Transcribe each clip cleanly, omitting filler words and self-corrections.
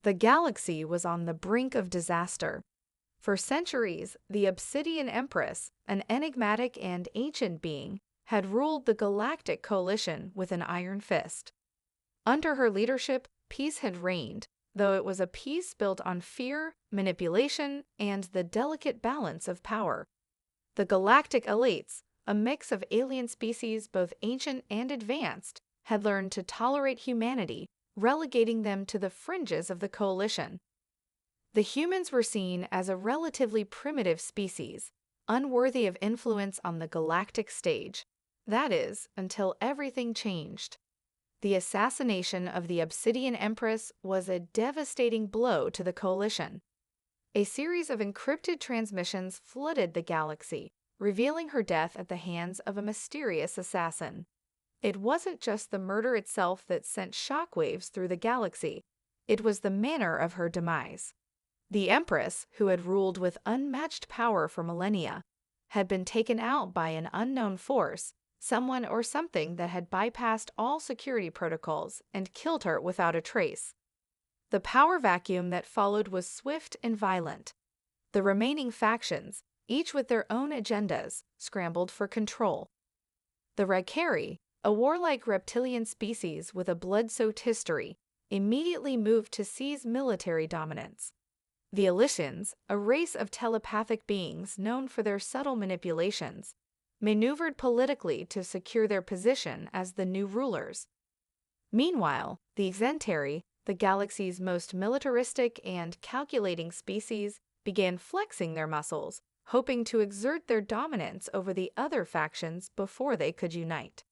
The galaxy was on the brink of disaster. For centuries, the Obsidian Empress, an enigmatic and ancient being, had ruled the Galactic Coalition with an iron fist. Under her leadership, peace had reigned, though it was a peace built on fear, manipulation, and the delicate balance of power. The galactic elites, a mix of alien species both ancient and advanced, had learned to tolerate humanity, relegating them to the fringes of the coalition. The humans were seen as a relatively primitive species, unworthy of influence on the galactic stage. That is, until everything changed. The assassination of the Obsidian Empress was a devastating blow to the coalition. A series of encrypted transmissions flooded the galaxy, revealing her death at the hands of a mysterious assassin. It wasn't just the murder itself that sent shockwaves through the galaxy. It was the manner of her demise. The Empress, who had ruled with unmatched power for millennia, had been taken out by an unknown force, someone or something that had bypassed all security protocols and killed her without a trace. The power vacuum that followed was swift and violent. The remaining factions, each with their own agendas, scrambled for control. The Rykari, a warlike reptilian species with a blood-soaked history, immediately moved to seize military dominance. The Elysians, a race of telepathic beings known for their subtle manipulations, maneuvered politically to secure their position as the new rulers. Meanwhile, the Xentari, the galaxy's most militaristic and calculating species, began flexing their muscles, hoping to exert their dominance over the other factions before they could unite.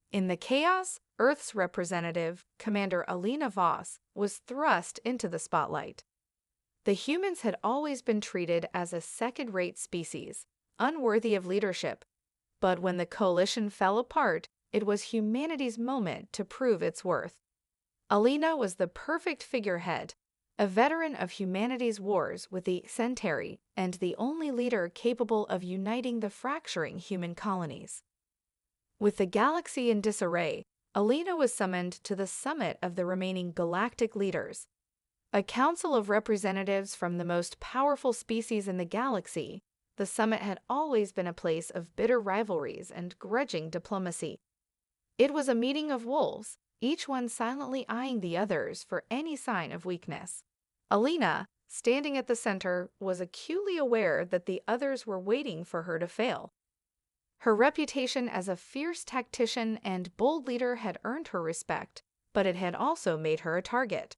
In the chaos, Earth's representative, Commander Alina Voss, was thrust into the spotlight. The humans had always been treated as a second-rate species, unworthy of leadership. But when the coalition fell apart, it was humanity's moment to prove its worth. Alina was the perfect figurehead, a veteran of humanity's wars with the Centauri and the only leader capable of uniting the fracturing human colonies. With the galaxy in disarray, Alina was summoned to the summit of the remaining galactic leaders, a council of representatives from the most powerful species in the galaxy. The summit had always been a place of bitter rivalries and grudging diplomacy. It was a meeting of wolves, each one silently eyeing the others for any sign of weakness. Alina, standing at the center, was acutely aware that the others were waiting for her to fail. Her reputation as a fierce tactician and bold leader had earned her respect, but it had also made her a target.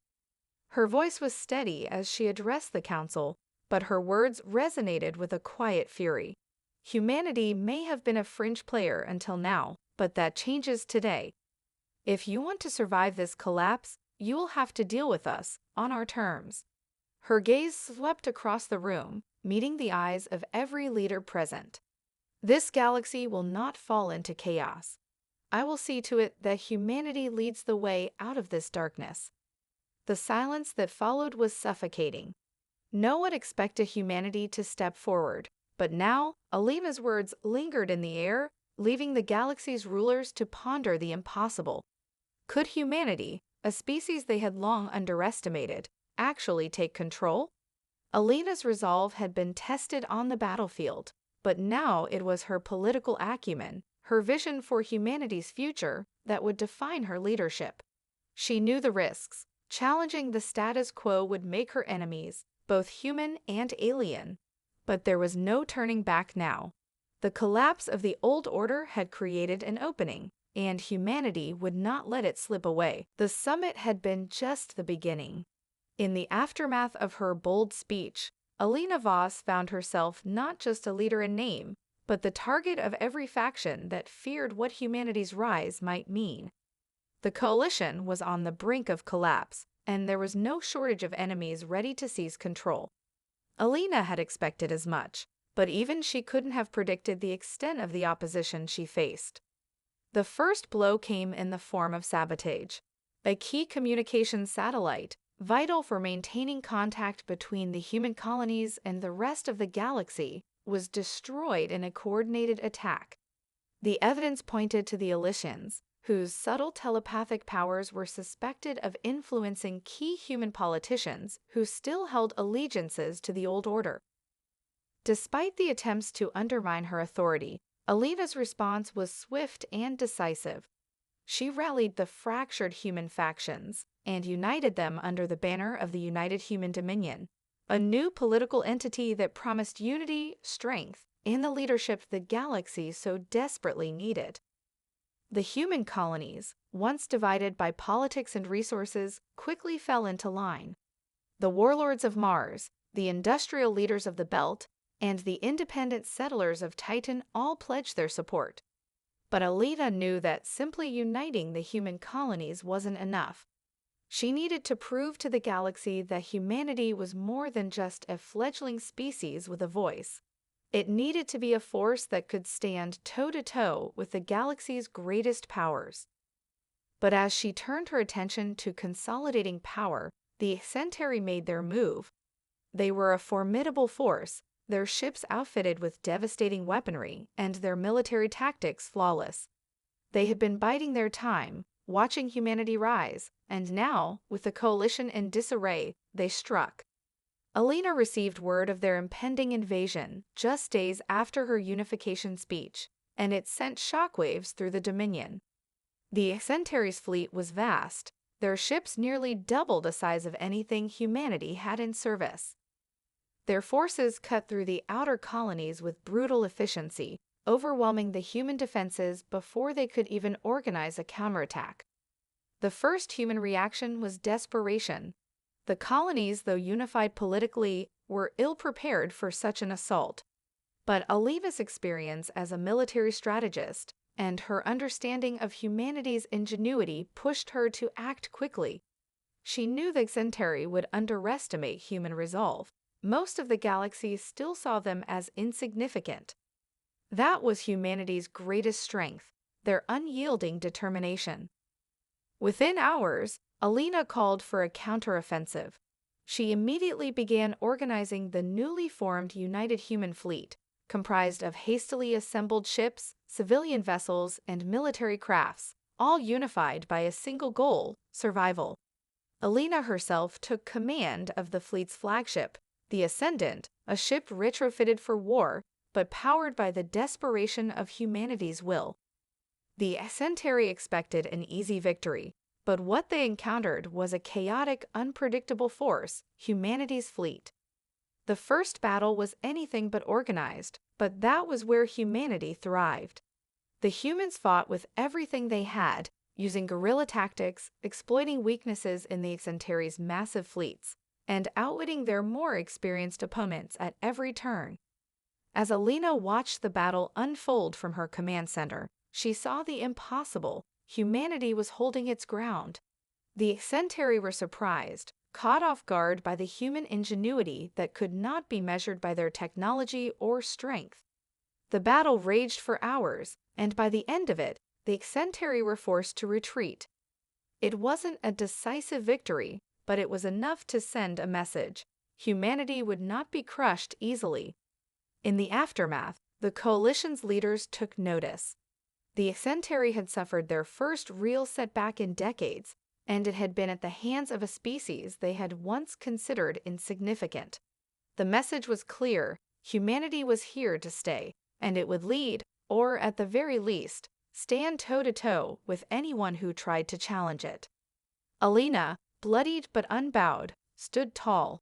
Her voice was steady as she addressed the council, but her words resonated with a quiet fury. Humanity may have been a fringe player until now, but that changes today. If you want to survive this collapse, you will have to deal with us, on our terms. Her gaze swept across the room, meeting the eyes of every leader present. This galaxy will not fall into chaos. I will see to it that humanity leads the way out of this darkness. The silence that followed was suffocating. No one expected humanity to step forward, but now Alina's words lingered in the air, leaving the galaxy's rulers to ponder the impossible. Could humanity, a species they had long underestimated, actually take control? Alina's resolve had been tested on the battlefield, but now it was her political acumen, her vision for humanity's future, that would define her leadership. She knew the risks. Challenging the status quo would make her enemies, both human and alien. But there was no turning back now. The collapse of the old order had created an opening, and humanity would not let it slip away. The summit had been just the beginning. In the aftermath of her bold speech, Alina Voss found herself not just a leader in name, but the target of every faction that feared what humanity's rise might mean. The coalition was on the brink of collapse, and there was no shortage of enemies ready to seize control. Alina had expected as much, but even she couldn't have predicted the extent of the opposition she faced. The first blow came in the form of sabotage. A key communications satellite, vital for maintaining contact between the human colonies and the rest of the galaxy, was destroyed in a coordinated attack. The evidence pointed to the Elysians, whose subtle telepathic powers were suspected of influencing key human politicians who still held allegiances to the old order. Despite the attempts to undermine her authority, Alina's response was swift and decisive. She rallied the fractured human factions and united them under the banner of the United Human Dominion, a new political entity that promised unity, strength, and the leadership the galaxy so desperately needed. The human colonies, once divided by politics and resources, quickly fell into line. The warlords of Mars, the industrial leaders of the Belt, and the independent settlers of Titan all pledged their support. But Alina knew that simply uniting the human colonies wasn't enough. She needed to prove to the galaxy that humanity was more than just a fledgling species with a voice. It needed to be a force that could stand toe-to-toe with the galaxy's greatest powers. But as she turned her attention to consolidating power, the Centauri made their move. They were a formidable force, their ships outfitted with devastating weaponry and their military tactics flawless. They had been biding their time, watching humanity rise, and now, with the coalition in disarray, they struck. Alina received word of their impending invasion just days after her unification speech, and it sent shockwaves through the Dominion. The Centauri's fleet was vast, their ships nearly double the size of anything humanity had in service. Their forces cut through the outer colonies with brutal efficiency, overwhelming the human defenses before they could even organize a counterattack. The first human reaction was desperation. The colonies, though unified politically, were ill-prepared for such an assault. But Alina's experience as a military strategist and her understanding of humanity's ingenuity pushed her to act quickly. She knew the Centauri would underestimate human resolve. Most of the galaxy still saw them as insignificant. That was humanity's greatest strength, their unyielding determination. Within hours, Alina called for a counteroffensive. She immediately began organizing the newly formed United Human Fleet, comprised of hastily assembled ships, civilian vessels, and military crafts, all unified by a single goal: survival. Alina herself took command of the fleet's flagship, the Ascendant, a ship retrofitted for war, but powered by the desperation of humanity's will. The Centauri expected an easy victory, but what they encountered was a chaotic, unpredictable force: humanity's fleet. The first battle was anything but organized, but that was where humanity thrived. The humans fought with everything they had, using guerrilla tactics, exploiting weaknesses in the Centauri's massive fleets, and outwitting their more experienced opponents at every turn. As Alina watched the battle unfold from her command center, she saw the impossible. Humanity was holding its ground. The Centauri were surprised, caught off guard by the human ingenuity that could not be measured by their technology or strength. The battle raged for hours, and by the end of it, the Centauri were forced to retreat. It wasn't a decisive victory, but it was enough to send a message: humanity would not be crushed easily. In the aftermath, the coalition's leaders took notice. The Centauri had suffered their first real setback in decades, and it had been at the hands of a species they had once considered insignificant. The message was clear: humanity was here to stay, and it would lead, or at the very least, stand toe-to-toe with anyone who tried to challenge it. Alina, bloodied but unbowed, stood tall.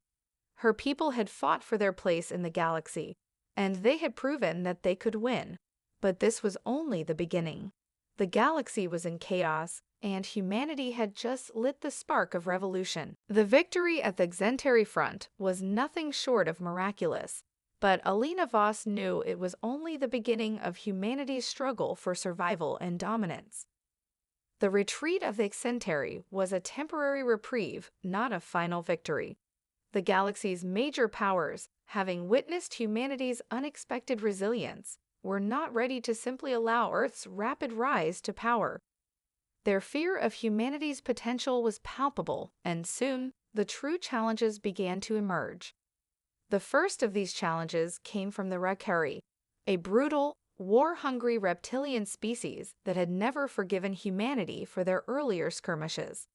Her people had fought for their place in the galaxy, and they had proven that they could win. But this was only the beginning. The galaxy was in chaos, and humanity had just lit the spark of revolution. The victory at the Centauri front was nothing short of miraculous, but Alina Voss knew it was only the beginning of humanity's struggle for survival and dominance. The retreat of the Centauri was a temporary reprieve, not a final victory. The galaxy's major powers, having witnessed humanity's unexpected resilience, were not ready to simply allow Earth's rapid rise to power. Their fear of humanity's potential was palpable, and soon the true challenges began to emerge. The first of these challenges came from the Rakari, a brutal, war-hungry reptilian species that had never forgiven humanity for their earlier skirmishes.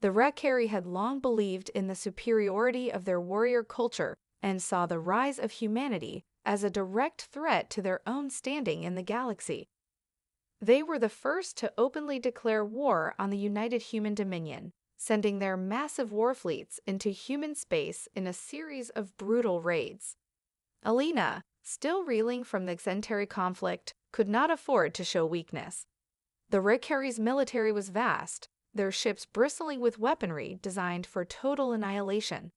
The Rekkari had long believed in the superiority of their warrior culture and saw the rise of humanity as a direct threat to their own standing in the galaxy. They were the first to openly declare war on the United Human Dominion, sending their massive war fleets into human space in a series of brutal raids. Alina, still reeling from the Xentari conflict, could not afford to show weakness. The Rekkari's military was vast, their ships bristling with weaponry designed for total annihilation.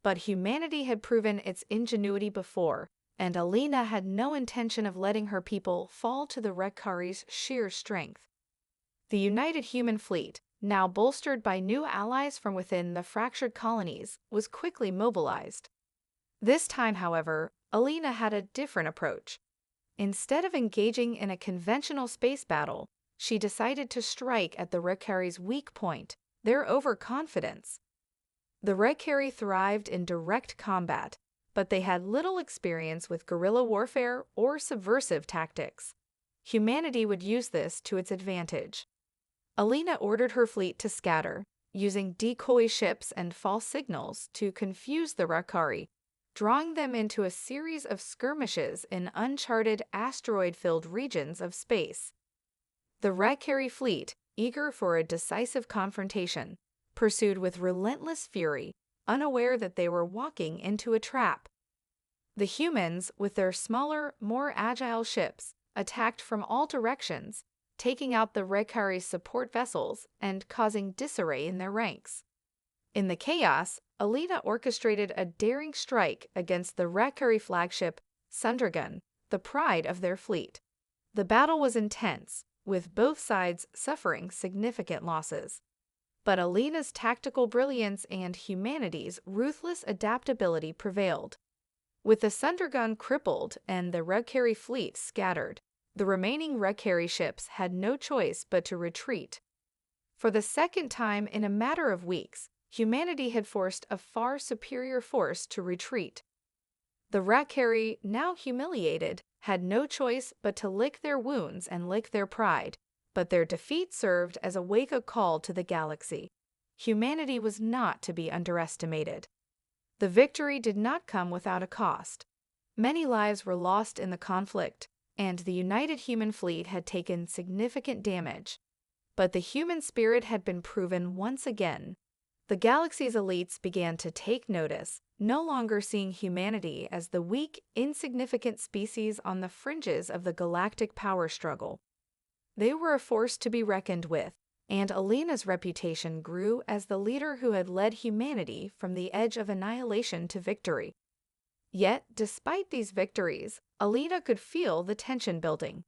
But humanity had proven its ingenuity before, and Alina had no intention of letting her people fall to the Rekkari's sheer strength. The United Human Fleet, now bolstered by new allies from within the fractured colonies, was quickly mobilized. This time, however, Alina had a different approach. Instead of engaging in a conventional space battle, she decided to strike at the Rekkari's weak point, their overconfidence. The Rekkari thrived in direct combat, but they had little experience with guerrilla warfare or subversive tactics. Humanity would use this to its advantage. Alina ordered her fleet to scatter, using decoy ships and false signals to confuse the Rekkari, drawing them into a series of skirmishes in uncharted asteroid-filled regions of space. The Rekkari fleet, eager for a decisive confrontation, pursued with relentless fury, unaware that they were walking into a trap. The humans, with their smaller, more agile ships, attacked from all directions, taking out the Rekkari's support vessels and causing disarray in their ranks. In the chaos, Alina orchestrated a daring strike against the Rekkari flagship, Sundergun, the pride of their fleet. The battle was intense, with both sides suffering significant losses. But Alina's tactical brilliance and humanity's ruthless adaptability prevailed. With the Sundergun crippled and the Rekkari fleet scattered, the remaining Rekkari ships had no choice but to retreat. For the second time in a matter of weeks, humanity had forced a far superior force to retreat. The Rekkari, now humiliated, had no choice but to lick their wounds and lick their pride, but their defeat served as a wake-up call to the galaxy. Humanity was not to be underestimated. The victory did not come without a cost. Many lives were lost in the conflict, and the United Human Fleet had taken significant damage. But the human spirit had been proven once again. The galaxy's elites began to take notice, no longer seeing humanity as the weak, insignificant species on the fringes of the galactic power struggle. They were a force to be reckoned with, and Alina's reputation grew as the leader who had led humanity from the edge of annihilation to victory. Yet, despite these victories, Alina could feel the tension building.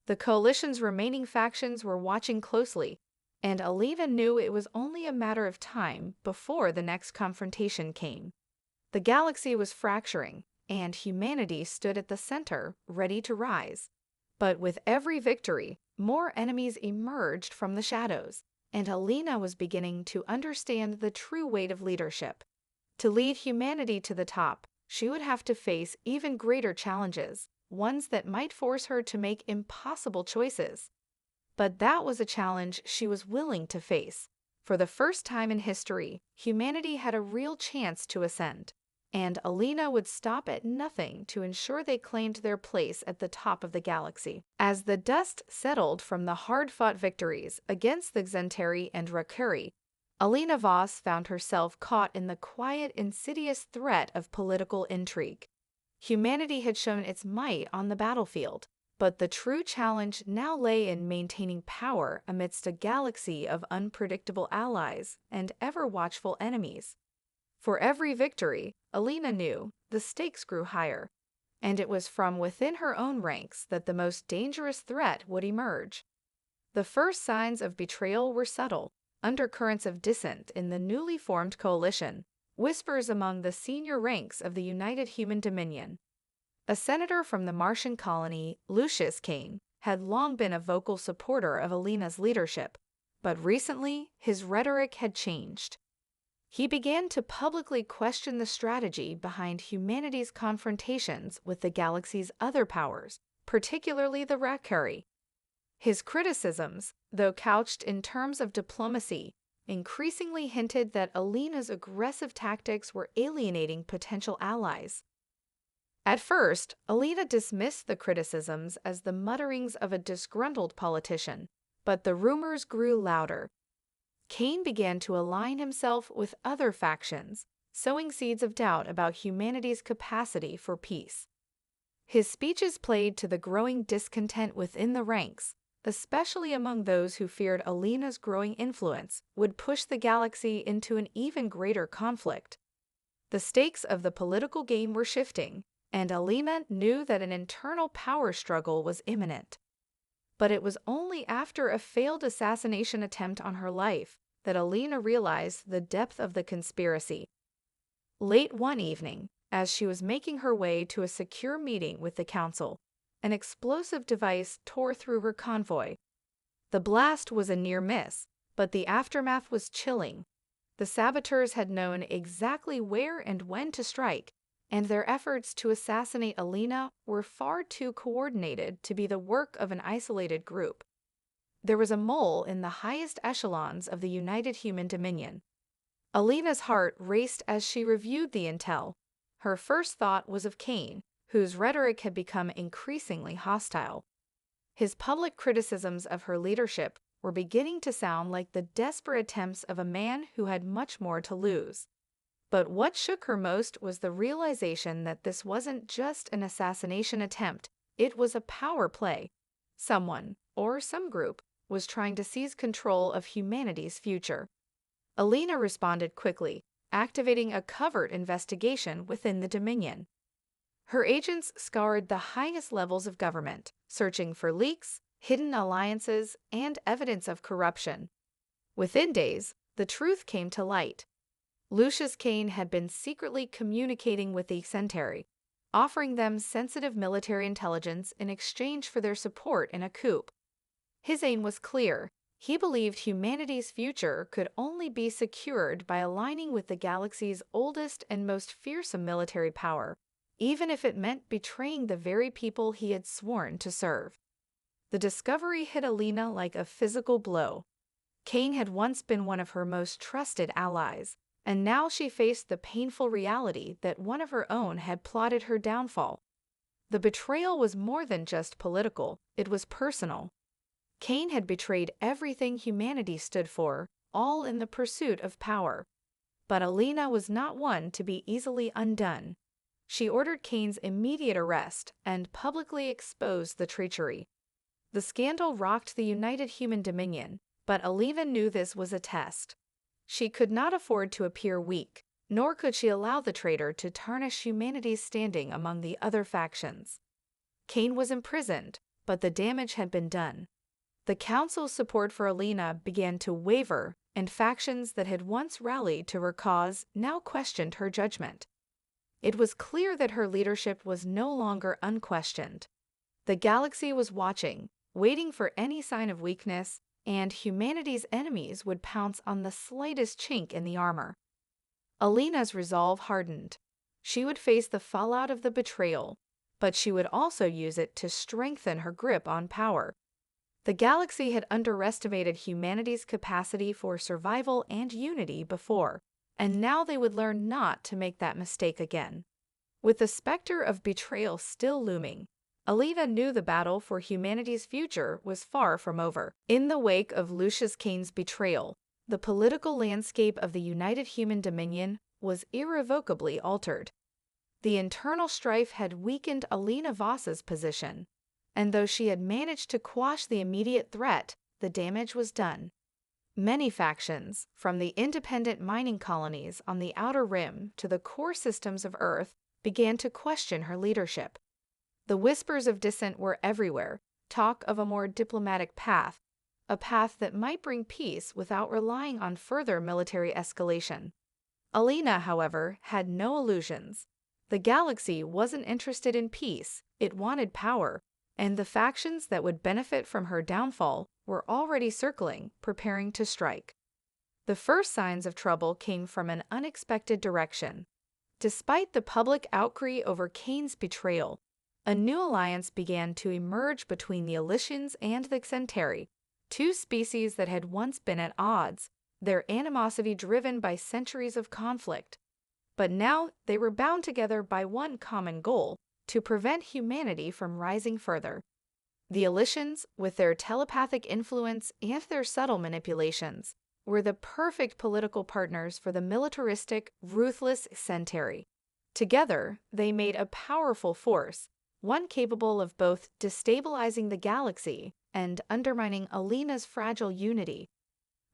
The coalition's remaining factions were watching closely, and Alina knew it was only a matter of time before the next confrontation came. The galaxy was fracturing, and humanity stood at the center, ready to rise. But with every victory, more enemies emerged from the shadows, and Alina was beginning to understand the true weight of leadership. To lead humanity to the top, she would have to face even greater challenges, ones that might force her to make impossible choices. But that was a challenge she was willing to face. For the first time in history, humanity had a real chance to ascend, and Alina would stop at nothing to ensure they claimed their place at the top of the galaxy. As the dust settled from the hard-fought victories against the Xentari and Rekkari, Alina Voss found herself caught in the quiet, insidious threat of political intrigue. Humanity had shown its might on the battlefield, but the true challenge now lay in maintaining power amidst a galaxy of unpredictable allies and ever-watchful enemies. For every victory, Alina knew, the stakes grew higher, and it was from within her own ranks that the most dangerous threat would emerge. The first signs of betrayal were subtle, undercurrents of dissent in the newly formed coalition, whispers among the senior ranks of the United Human Dominion. A senator from the Martian colony, Lucius Kane, had long been a vocal supporter of Alina's leadership, but recently his rhetoric had changed. He began to publicly question the strategy behind humanity's confrontations with the galaxy's other powers, particularly the Rakuri. His criticisms, though couched in terms of diplomacy, increasingly hinted that Alina's aggressive tactics were alienating potential allies. At first, Alina dismissed the criticisms as the mutterings of a disgruntled politician, but the rumors grew louder. Cain began to align himself with other factions, sowing seeds of doubt about humanity's capacity for peace. His speeches played to the growing discontent within the ranks, especially among those who feared Alina's growing influence would push the galaxy into an even greater conflict. The stakes of the political game were shifting, and Alina knew that an internal power struggle was imminent. But it was only after a failed assassination attempt on her life that Alina realized the depth of the conspiracy. Late one evening, as she was making her way to a secure meeting with the council, an explosive device tore through her convoy. The blast was a near miss, but the aftermath was chilling. The saboteurs had known exactly where and when to strike, and their efforts to assassinate Alina were far too coordinated to be the work of an isolated group. There was a mole in the highest echelons of the United Human Dominion. Alina's heart raced as she reviewed the intel. Her first thought was of Cain, whose rhetoric had become increasingly hostile. His public criticisms of her leadership were beginning to sound like the desperate attempts of a man who had much more to lose. But what shook her most was the realization that this wasn't just an assassination attempt, it was a power play. Someone, or some group, was trying to seize control of humanity's future. Alina responded quickly, activating a covert investigation within the Dominion. Her agents scoured the highest levels of government, searching for leaks, hidden alliances, and evidence of corruption. Within days, the truth came to light. Lucius Cain had been secretly communicating with the Centauri, offering them sensitive military intelligence in exchange for their support in a coup. His aim was clear. He believed humanity's future could only be secured by aligning with the galaxy's oldest and most fearsome military power, even if it meant betraying the very people he had sworn to serve. The discovery hit Alina like a physical blow. Cain had once been one of her most trusted allies, and now she faced the painful reality that one of her own had plotted her downfall. The betrayal was more than just political, it was personal. Cain had betrayed everything humanity stood for, all in the pursuit of power. But Alina was not one to be easily undone. She ordered Cain's immediate arrest and publicly exposed the treachery. The scandal rocked the United Human Dominion, but Alina knew this was a test. She could not afford to appear weak, nor could she allow the traitor to tarnish humanity's standing among the other factions. Cain was imprisoned, but the damage had been done. The council's support for Alina began to waver, and factions that had once rallied to her cause now questioned her judgment. It was clear that her leadership was no longer unquestioned. The galaxy was watching, waiting for any sign of weakness, and humanity's enemies would pounce on the slightest chink in the armor. Alina's resolve hardened. She would face the fallout of the betrayal, but she would also use it to strengthen her grip on power. The galaxy had underestimated humanity's capacity for survival and unity before, and now they would learn not to make that mistake again. With the specter of betrayal still looming, Alina knew the battle for humanity's future was far from over. In the wake of Lucius Cain's betrayal, the political landscape of the United Human Dominion was irrevocably altered. The internal strife had weakened Alina Voss's position, and though she had managed to quash the immediate threat, the damage was done. Many factions, from the independent mining colonies on the Outer Rim to the core systems of Earth, began to question her leadership. The whispers of dissent were everywhere, talk of a more diplomatic path, a path that might bring peace without relying on further military escalation. Alina, however, had no illusions. The galaxy wasn't interested in peace, it wanted power, and the factions that would benefit from her downfall were already circling, preparing to strike. The first signs of trouble came from an unexpected direction. Despite the public outcry over Cain's betrayal, a new alliance began to emerge between the Elysians and the Centauri, two species that had once been at odds, their animosity driven by centuries of conflict. But now they were bound together by one common goal: to prevent humanity from rising further. The Elysians, with their telepathic influence and their subtle manipulations, were the perfect political partners for the militaristic, ruthless Centauri. Together, they made a powerful force, one capable of both destabilizing the galaxy and undermining Alina's fragile unity.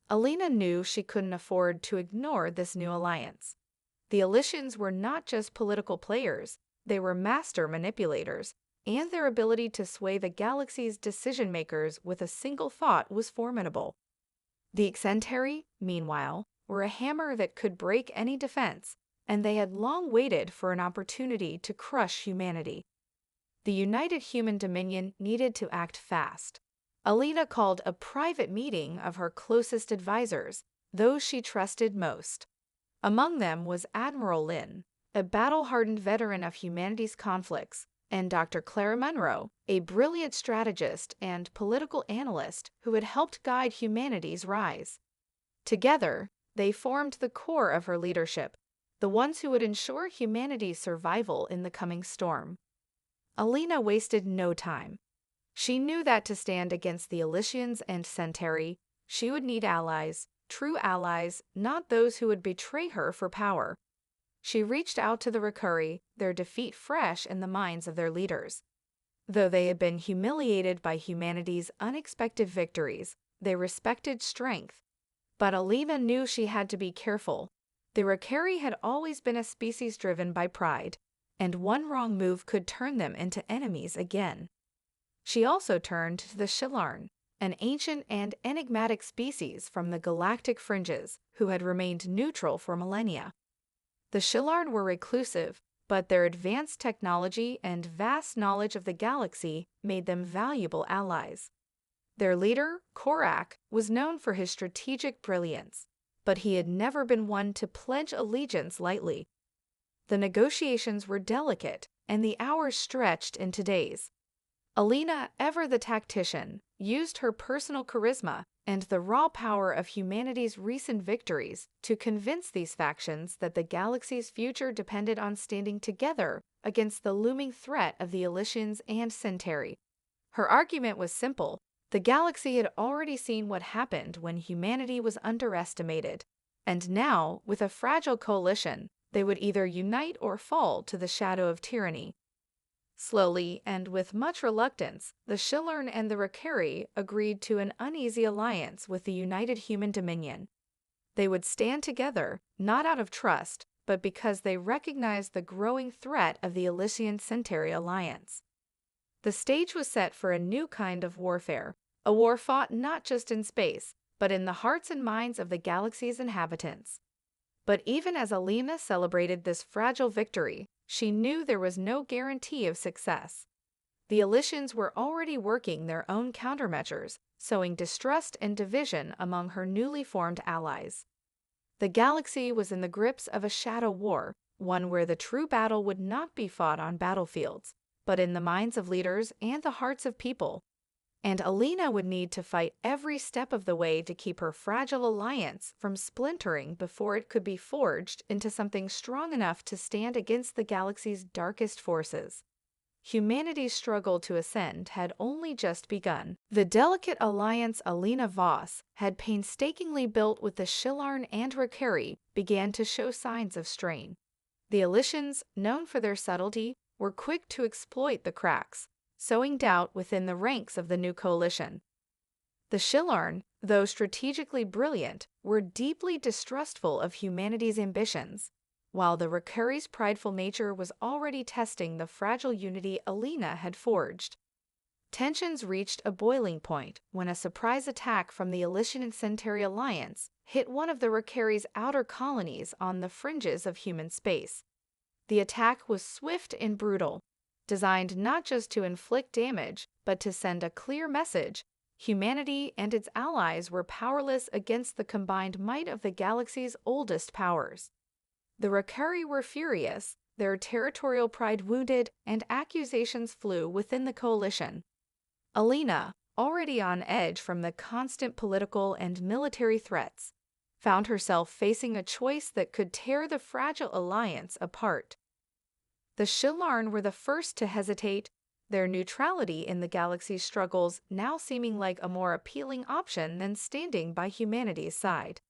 Alina knew she couldn't afford to ignore this new alliance. The Elysians were not just political players, they were master manipulators, and their ability to sway the galaxy's decision-makers with a single thought was formidable. The Centauri, meanwhile, were a hammer that could break any defense, and they had long waited for an opportunity to crush humanity. The united human dominion needed to act fast. Alina called a private meeting of her closest advisors, those she trusted most. Among them was Admiral Lin, a battle-hardened veteran of humanity's conflicts, and Dr. Clara Munro, a brilliant strategist and political analyst who had helped guide humanity's rise. Together, they formed the core of her leadership, the ones who would ensure humanity's survival in the coming storm. Alina wasted no time. She knew that to stand against the Elysians and Centauri, she would need allies, true allies, not those who would betray her for power. She reached out to the Recurri, their defeat fresh in the minds of their leaders. Though they had been humiliated by humanity's unexpected victories, they respected strength. But Alina knew she had to be careful. The Recurri had always been a species driven by pride, and one wrong move could turn them into enemies again. She also turned to the Shillarn, an ancient and enigmatic species from the galactic fringes who had remained neutral for millennia. The Shillarn were reclusive, but their advanced technology and vast knowledge of the galaxy made them valuable allies. Their leader, Korak, was known for his strategic brilliance, but he had never been one to pledge allegiance lightly. The negotiations were delicate, and the hours stretched into days. Alina, ever the tactician, used her personal charisma and the raw power of humanity's recent victories to convince these factions that the galaxy's future depended on standing together against the looming threat of the Elysians and Centauri. Her argument was simple. The galaxy had already seen what happened when humanity was underestimated, and now, with a fragile coalition, they would either unite or fall to the shadow of tyranny. Slowly, and with much reluctance, the Shillarn and the Recurri agreed to an uneasy alliance with the united human dominion. They would stand together, not out of trust, but because they recognized the growing threat of the Elysian-Centauri alliance. The stage was set for a new kind of warfare, a war fought not just in space, but in the hearts and minds of the galaxy's inhabitants. But even as Alina celebrated this fragile victory, she knew there was no guarantee of success. The Elysians were already working their own countermeasures, sowing distrust and division among her newly formed allies. The galaxy was in the grips of a shadow war, one where the true battle would not be fought on battlefields, but in the minds of leaders and the hearts of people. And Alina would need to fight every step of the way to keep her fragile alliance from splintering before it could be forged into something strong enough to stand against the galaxy's darkest forces. Humanity's struggle to ascend had only just begun. The delicate alliance Alina Voss had painstakingly built with the Shillarn and Recurri began to show signs of strain. The Elysians, known for their subtlety, were quick to exploit the cracks, sowing doubt within the ranks of the new coalition. The Shillarn, though strategically brilliant, were deeply distrustful of humanity's ambitions, while the Recurri's prideful nature was already testing the fragile unity Alina had forged. Tensions reached a boiling point when a surprise attack from the Elysian and Centauri alliance hit one of the Recurri's outer colonies on the fringes of human space. The attack was swift and brutal, designed not just to inflict damage, but to send a clear message: humanity and its allies were powerless against the combined might of the galaxy's oldest powers. The Recurri were furious, their territorial pride wounded, and accusations flew within the coalition. Alina, already on edge from the constant political and military threats, found herself facing a choice that could tear the fragile alliance apart. The Shillarn were the first to hesitate, their neutrality in the galaxy's struggles now seeming like a more appealing option than standing by humanity's side.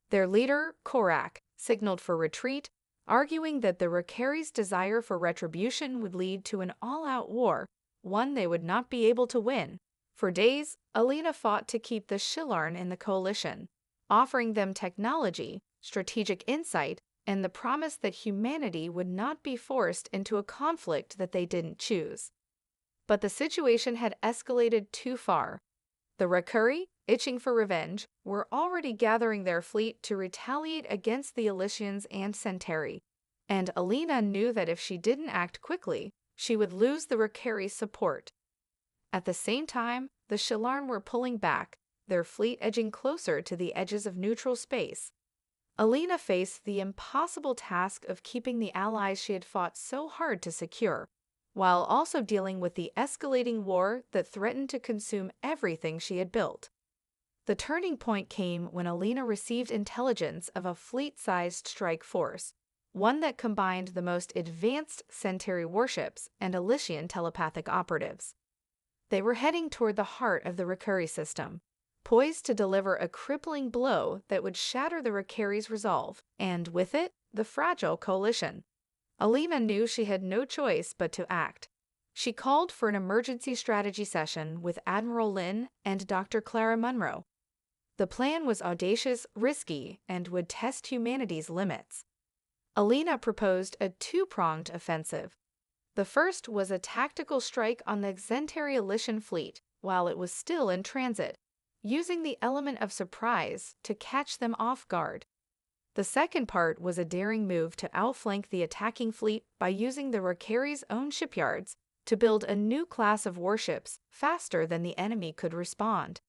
Their leader, Korak, signaled for retreat, arguing that the Rakari's desire for retribution would lead to an all-out war, one they would not be able to win. For days, Alina fought to keep the Shillarn in the coalition, offering them technology, strategic insight, and the promise that humanity would not be forced into a conflict that they didn't choose. But the situation had escalated too far. The Rakari, itching for revenge, were already gathering their fleet to retaliate against the Elysians and Centauri, and Alina knew that if she didn't act quickly, she would lose the Rakari's support. At the same time, the Shillarn were pulling back, their fleet edging closer to the edges of neutral space. Alina faced the impossible task of keeping the allies she had fought so hard to secure, while also dealing with the escalating war that threatened to consume everything she had built. The turning point came when Alina received intelligence of a fleet-sized strike force, one that combined the most advanced Centauri warships and Elysian telepathic operatives. They were heading toward the heart of the Rakari system, poised to deliver a crippling blow that would shatter the Rakari's resolve, and with it, the fragile coalition. Alina knew she had no choice but to act. She called for an emergency strategy session with Admiral Lin and Dr. Clara Munro. The plan was audacious, risky, and would test humanity's limits. Alina proposed a two-pronged offensive. The first was a tactical strike on the Centauri Elysian fleet while it was still in transit, using the element of surprise to catch them off guard. The second part was a daring move to outflank the attacking fleet by using the Rakari's own shipyards to build a new class of warships faster than the enemy could respond.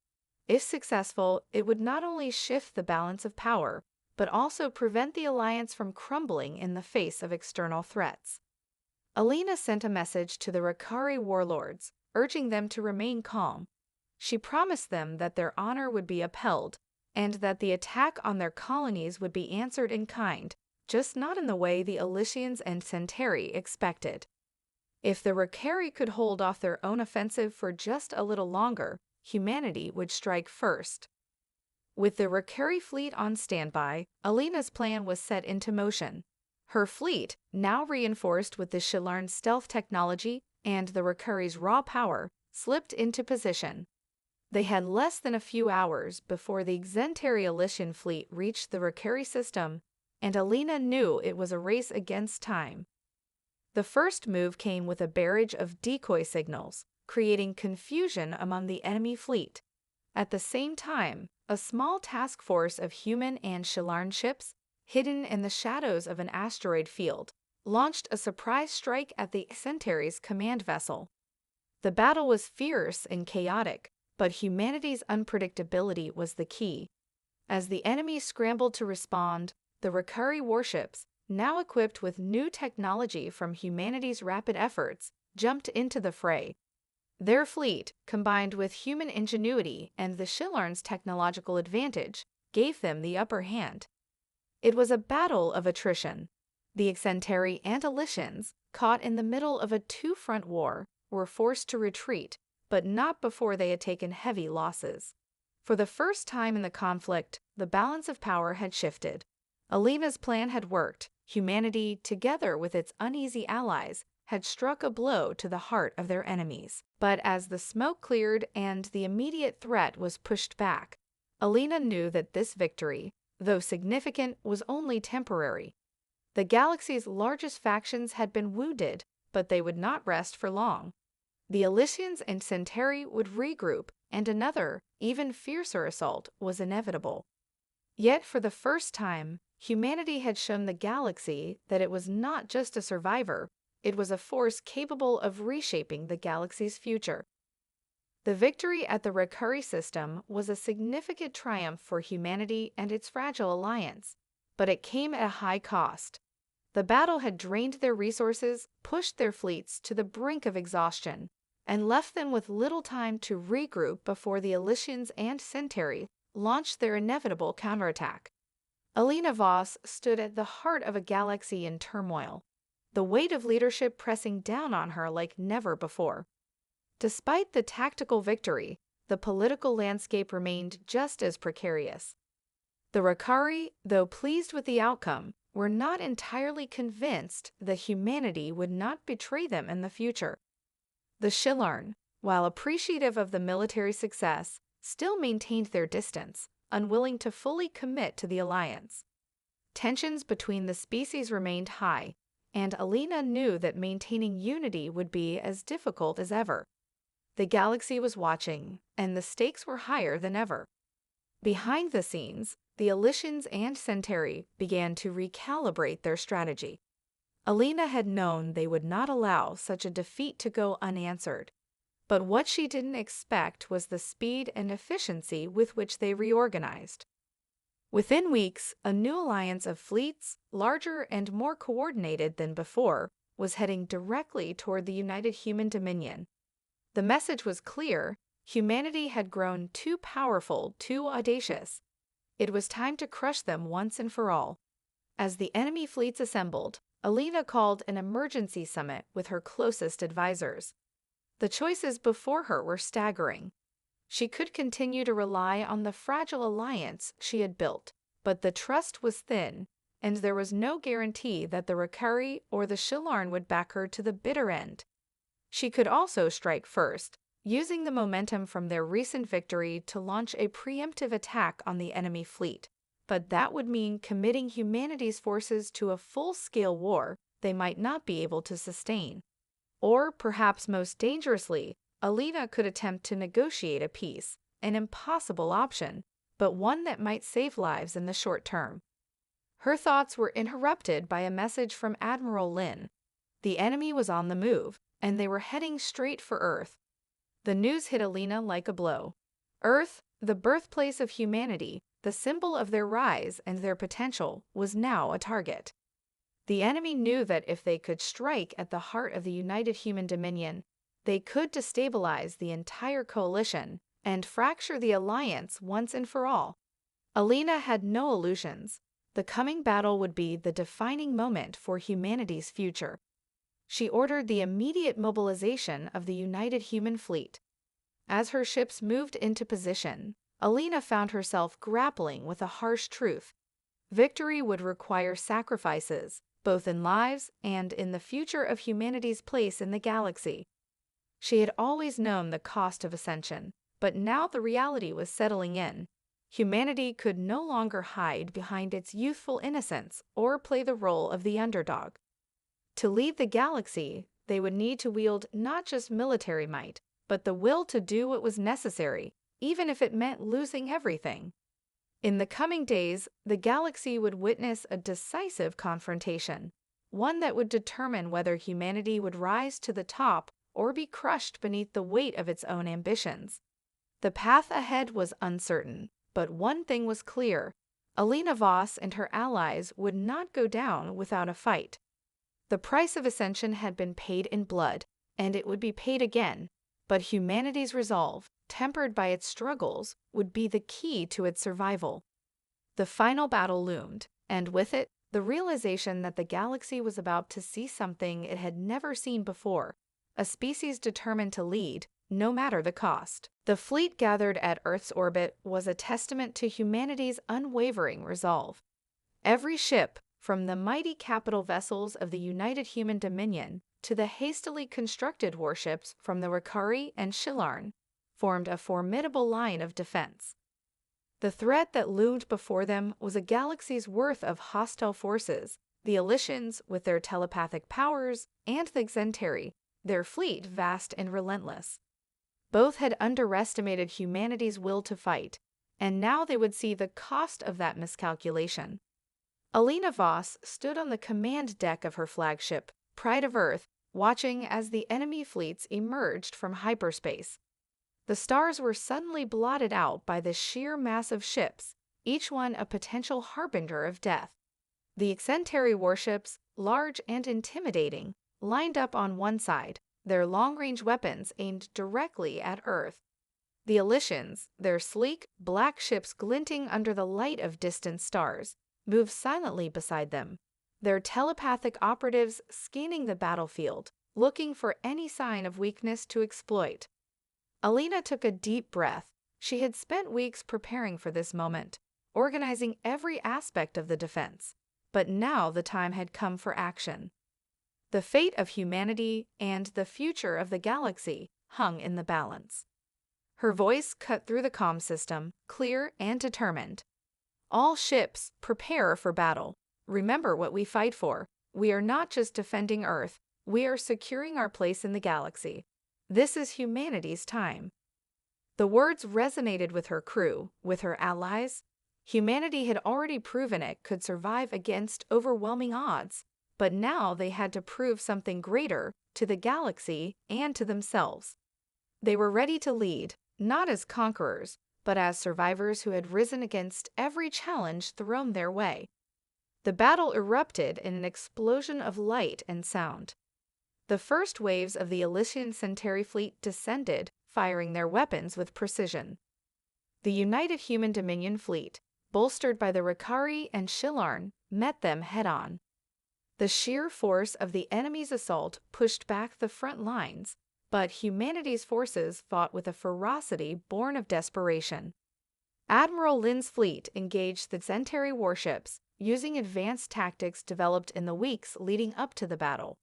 If successful, it would not only shift the balance of power, but also prevent the alliance from crumbling in the face of external threats. Alina sent a message to the Rakari warlords, urging them to remain calm. She promised them that their honor would be upheld, and that the attack on their colonies would be answered in kind, just not in the way the Elysians and Centauri expected. If the Rakari could hold off their own offensive for just a little longer, humanity would strike first. With the Rakari fleet on standby, Alina's plan was set into motion. Her fleet, now reinforced with the Shillarn's stealth technology and the Rakari's raw power, slipped into position. They had less than a few hours before the Centauri Elysian fleet reached the Rakari system, and Alina knew it was a race against time. The first move came with a barrage of decoy signals, creating confusion among the enemy fleet. At the same time, a small task force of human and Shillarn ships, hidden in the shadows of an asteroid field, launched a surprise strike at the Centauri's command vessel. The battle was fierce and chaotic, but humanity's unpredictability was the key. As the enemy scrambled to respond, the Rakari warships, now equipped with new technology from humanity's rapid efforts, jumped into the fray. Their fleet, combined with human ingenuity and the Shillarn's technological advantage, gave them the upper hand. It was a battle of attrition. The Centauri and Elysians, caught in the middle of a two-front war, were forced to retreat, but not before they had taken heavy losses. For the first time in the conflict, the balance of power had shifted. Alina's plan had worked. Humanity, together with its uneasy allies, had struck a blow to the heart of their enemies. But as the smoke cleared and the immediate threat was pushed back, Alina knew that this victory, though significant, was only temporary. The galaxy's largest factions had been wounded, but they would not rest for long. The Elysians and Centauri would regroup, and another, even fiercer assault was inevitable. Yet for the first time, humanity had shown the galaxy that it was not just a survivor, it was a force capable of reshaping the galaxy's future. The victory at the Rakari system was a significant triumph for humanity and its fragile alliance, but it came at a high cost. The battle had drained their resources, pushed their fleets to the brink of exhaustion, and left them with little time to regroup before the Elysians and Centauri launched their inevitable counterattack. Alina Voss stood at the heart of a galaxy in turmoil, the weight of leadership pressing down on her like never before. Despite the tactical victory, the political landscape remained just as precarious. The Rakari, though pleased with the outcome, were not entirely convinced that humanity would not betray them in the future. The Shillarn, while appreciative of the military success, still maintained their distance, unwilling to fully commit to the alliance. Tensions between the species remained high, and Alina knew that maintaining unity would be as difficult as ever. The galaxy was watching, and the stakes were higher than ever. Behind the scenes, the Elysians and Centauri began to recalibrate their strategy. Alina had known they would not allow such a defeat to go unanswered, but what she didn't expect was the speed and efficiency with which they reorganized. Within weeks, a new alliance of fleets, larger and more coordinated than before, was heading directly toward the United Human Dominion. The message was clear: humanity had grown too powerful, too audacious. It was time to crush them once and for all. As the enemy fleets assembled, Alina called an emergency summit with her closest advisors. The choices before her were staggering. She could continue to rely on the fragile alliance she had built, but the trust was thin, and there was no guarantee that the Rakari or the Shillarn would back her to the bitter end. She could also strike first, using the momentum from their recent victory to launch a preemptive attack on the enemy fleet, but that would mean committing humanity's forces to a full-scale war they might not be able to sustain. Or, perhaps most dangerously, Alina could attempt to negotiate a peace, an impossible option, but one that might save lives in the short term. Her thoughts were interrupted by a message from Admiral Lin. The enemy was on the move, and they were heading straight for Earth. The news hit Alina like a blow. Earth, the birthplace of humanity, the symbol of their rise and their potential, was now a target. The enemy knew that if they could strike at the heart of the United Human Dominion, they could destabilize the entire coalition and fracture the alliance once and for all. Alina had no illusions. The coming battle would be the defining moment for humanity's future. She ordered the immediate mobilization of the United Human Fleet. As her ships moved into position, Alina found herself grappling with a harsh truth. Victory would require sacrifices, both in lives and in the future of humanity's place in the galaxy. She had always known the cost of ascension, but now the reality was settling in. Humanity could no longer hide behind its youthful innocence or play the role of the underdog. To lead the galaxy, they would need to wield not just military might, but the will to do what was necessary, even if it meant losing everything. In the coming days, the galaxy would witness a decisive confrontation, one that would determine whether humanity would rise to the top or be crushed beneath the weight of its own ambitions. The path ahead was uncertain, but one thing was clear: Alina Voss and her allies would not go down without a fight. The price of ascension had been paid in blood, and it would be paid again, but humanity's resolve, tempered by its struggles, would be the key to its survival. The final battle loomed, and with it, the realization that the galaxy was about to see something it had never seen before, a species determined to lead, no matter the cost. The fleet gathered at Earth's orbit was a testament to humanity's unwavering resolve. Every ship, from the mighty capital vessels of the United Human Dominion to the hastily constructed warships from the Rakari and Shillarn, formed a formidable line of defense. The threat that loomed before them was a galaxy's worth of hostile forces: the Elysians with their telepathic powers, and the Centauri, their fleet vast and relentless. Both had underestimated humanity's will to fight, and now they would see the cost of that miscalculation. Alina Voss stood on the command deck of her flagship, Pride of Earth, watching as the enemy fleets emerged from hyperspace. The stars were suddenly blotted out by the sheer mass of ships, each one a potential harbinger of death. The Centauri warships, large and intimidating, lined up on one side, their long-range weapons aimed directly at Earth. The Elysians, their sleek, black ships glinting under the light of distant stars, moved silently beside them, their telepathic operatives scanning the battlefield, looking for any sign of weakness to exploit. Alina took a deep breath. She had spent weeks preparing for this moment, organizing every aspect of the defense, but now the time had come for action. The fate of humanity and the future of the galaxy hung in the balance. Her voice cut through the comm system, clear and determined. All ships, prepare for battle. Remember what we fight for. We are not just defending Earth, we are securing our place in the galaxy. This is humanity's time. The words resonated with her crew, with her allies. Humanity had already proven it could survive against overwhelming odds, but now they had to prove something greater to the galaxy and to themselves. They were ready to lead, not as conquerors, but as survivors who had risen against every challenge thrown their way. The battle erupted in an explosion of light and sound. The first waves of the Elysian Centauri fleet descended, firing their weapons with precision. The United Human Dominion fleet, bolstered by the Rakari and Shilarn, met them head-on. The sheer force of the enemy's assault pushed back the front lines, but humanity's forces fought with a ferocity born of desperation. Admiral Lin's fleet engaged the Centauri warships, using advanced tactics developed in the weeks leading up to the battle.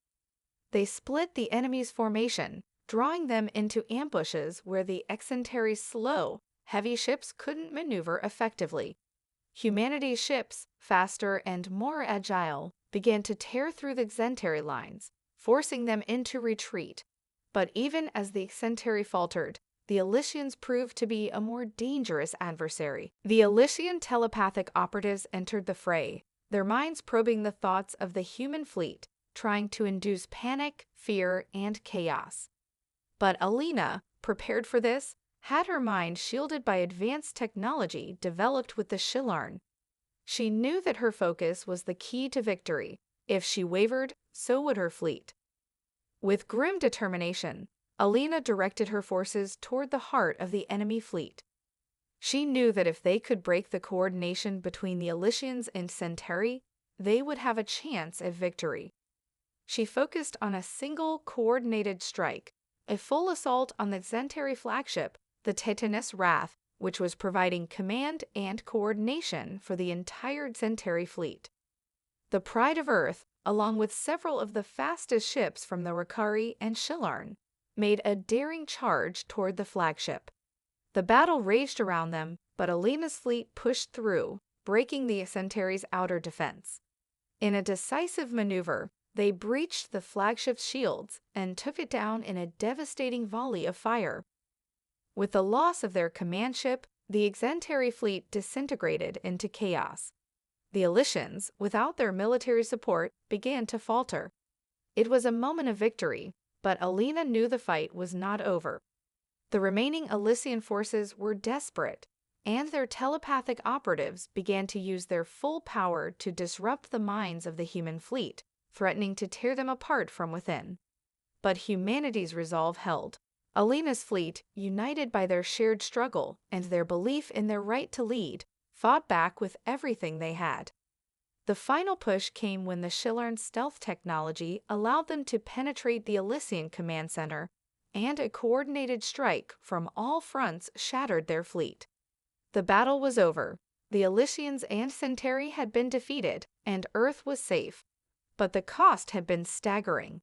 They split the enemy's formation, drawing them into ambushes where the Centauri's slow, heavy ships couldn't maneuver effectively. Humanity's ships, faster and more agile, began to tear through the Centauri lines, forcing them into retreat. But even as the Centauri faltered, the Elysians proved to be a more dangerous adversary. The Elysian telepathic operatives entered the fray, their minds probing the thoughts of the human fleet, trying to induce panic, fear, and chaos. But Alina, prepared for this, had her mind shielded by advanced technology developed with the Shilarn. She knew that her focus was the key to victory. If she wavered, so would her fleet. With grim determination, Alina directed her forces toward the heart of the enemy fleet. She knew that if they could break the coordination between the Elysians and Centauri, they would have a chance at victory. She focused on a single coordinated strike, a full assault on the Centauri flagship, the Titaness Wrath, which was providing command and coordination for the entire Centauri fleet. The Pride of Earth, along with several of the fastest ships from the Rakari and Shilarn, made a daring charge toward the flagship. The battle raged around them, but Alina's fleet pushed through, breaking the Centauri's outer defense. In a decisive maneuver, they breached the flagship's shields and took it down in a devastating volley of fire. With the loss of their command ship, the Centauri fleet disintegrated into chaos. The Elysians, without their military support, began to falter. It was a moment of victory, but Alina knew the fight was not over. The remaining Elysian forces were desperate, and their telepathic operatives began to use their full power to disrupt the minds of the human fleet, threatening to tear them apart from within. But humanity's resolve held. Alina's fleet, united by their shared struggle and their belief in their right to lead, fought back with everything they had. The final push came when the Shilarn stealth technology allowed them to penetrate the Elysian command center, and a coordinated strike from all fronts shattered their fleet. The battle was over. The Elysians and Centauri had been defeated, and Earth was safe. But the cost had been staggering.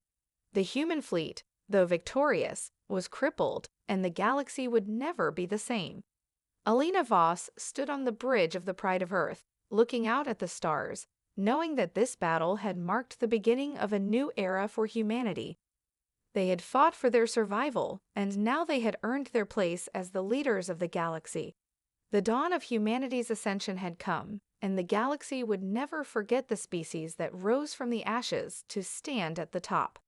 The human fleet, though victorious, was crippled, and the galaxy would never be the same. Alina Voss stood on the bridge of the Pride of Earth, looking out at the stars, knowing that this battle had marked the beginning of a new era for humanity. They had fought for their survival, and now they had earned their place as the leaders of the galaxy. The dawn of humanity's ascension had come, and the galaxy would never forget the species that rose from the ashes to stand at the top.